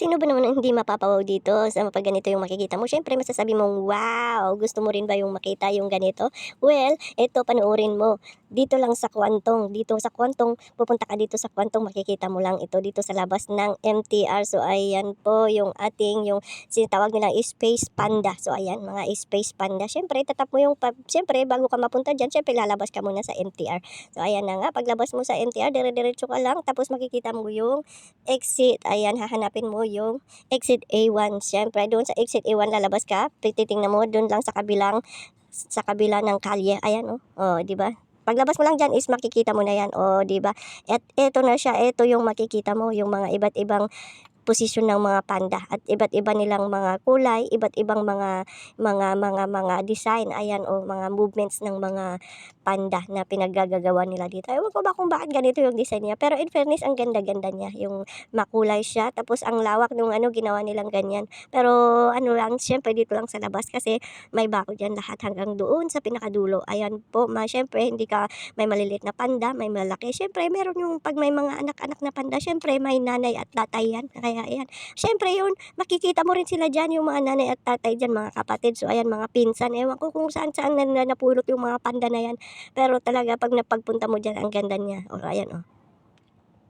Sino ba naman ang hindi mapapawaw dito sa kapag ganito yung makikita mo? Siyempre masasabi mong, "Wow! Gusto mo rin ba yung makita yung ganito?" Well, eto panoorin mo. Dito lang sa Kuwantong, dito sa Kuwantong, pupunta ka dito sa Kuwantong makikita mo lang ito dito sa labas ng MTR. So ayan po yung ating yung sinatawag nilang Space Panda. So ayan, mga Space Panda. Siyempre tatap mo yung siyempre bago ka mapunta diyan, siyempre lalabas ka muna sa MTR. So ayan na nga, paglabas mo sa MTR, dire-diretso ka lang tapos makikita mo yung exit. Ayan, hahanapin mo yung exit A1. Siyempre doon sa exit A1 lalabas ka, titingnan mo doon lang sa kabila ng kalye. Ayan, oh. Oh, 'di ba? Paglabas mo lang diyan is makikita mo na 'yan. Oh, 'di ba? At eto na siya, eto yung makikita mo, yung mga iba't ibang posisyon ng mga panda at iba't iba nilang mga kulay, iba't ibang mga design, ayan, o mga movements ng mga panda na pinaggagawa nila dito. Ewan ko ba kung bakit ganito yung design niya, pero in fairness ang ganda-ganda niya, yung makulay siya tapos ang lawak nung ano ginawa nilang ganyan. Pero ano lang, siyempre dito lang sa labas kasi may bako diyan lahat hanggang doon sa pinakadulo. Ayan po, siyempre hindi ka may maliliit na panda, may malaki. Siyempre meron yung 'pag may mga anak-anak na panda, siyempre may nanay at tatay yan. Kaya ayan, siyempre yun makikita mo rin sila diyan, yung mga nanay at tatay diyan, mga kapatid. So ayan, mga pinsan, ewan ko kung saan-saan na napulot yung mga panda na yan. Pero talaga 'pag napagpunta mo diyan, ang ganda niya. Oh, ayan, oh.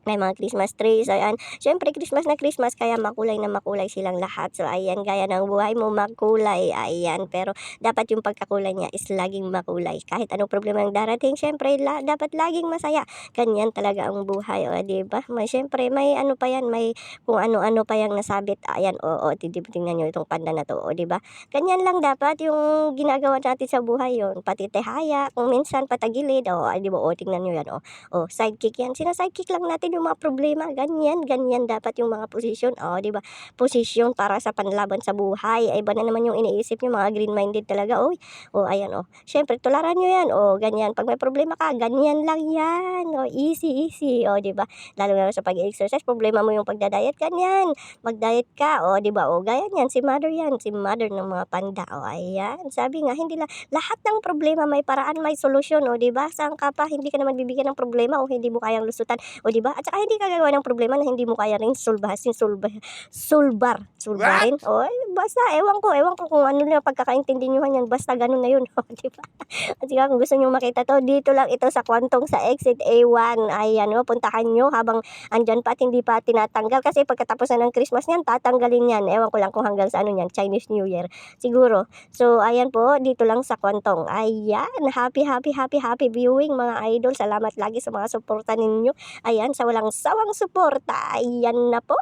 May mga Christmas trees, ayan. Siyempre Christmas na Christmas kaya makulay na makulay silang lahat. So ayan, gaya ng buhay mo makulay, ayan. Pero dapat yung pagkakulay niya is laging makulay. Kahit anong problema ang darating, siyempre dapat laging masaya. Ganyan talaga ang buhay, o 'di ba? Siyempre may ano pa yan, may kung ano-ano pa yang nasabit. Ayan, oo, tingnan niyo itong panda na 'to, o 'di ba? Ganyan lang dapat yung ginagawa natin sa buhay yon. Pati tehaya, kung minsan patagilid, o, ay 'di ba, o tingnan niyo yan, o. Oh, sidekick yan. Sina-sidekick lang natin yung mga problema. Ganyan, ganyan dapat yung mga posisyon. Oh, 'di ba? Posisyon para sa panlaban sa buhay. Ay, iba na naman yung iniisip niyo, mga green-minded talaga. Oy, oh, ayan, oh. Siyempre, tularan niyo yan. Oh, ganyan. Pag may problema ka, ganyan lang yan. Oh, easy, easy. Oh, 'di ba? Lalo na sa pag-exercise, problema mo yung pagda-diet, ganyan. Mag-diet ka. Oh, 'di ba? Oh, gaya niyan. Si mother yan. Si mother ng mga panda. Oh, ayan. Sabi nga, hindi lang lahat ng problema may paraan, may solusyon, oh, 'di ba? Saan ka pa hindi ka naman bibigyan ng problema o hindi mo kayang lusutan, o 'di ba? At saka hindi ka gagawa ng problema na hindi mo kaya ring sulbarin. What? O basta ewan ko kung ano na pagkakaintindi niyo yan, basta ganun na yun, o 'di ba? At saka kung gusto niyo makita 'to, dito lang ito sa Kuwantong sa exit A1. Ayan, oh, puntahan niyo habang andiyan pa at hindi pa tinatanggal kasi pagkatapos na ng Christmas niyan tatanggalin yan. Ewan ko lang kung hanggang sa ano niyan, Chinese New Year siguro. So ayan po, dito lang sa Kuwantong. Ayan, happy viewing mga idol. Salamat lagi sa mga suporta ninyo. Ayan, sa walang sawang suporta. Ayan na po.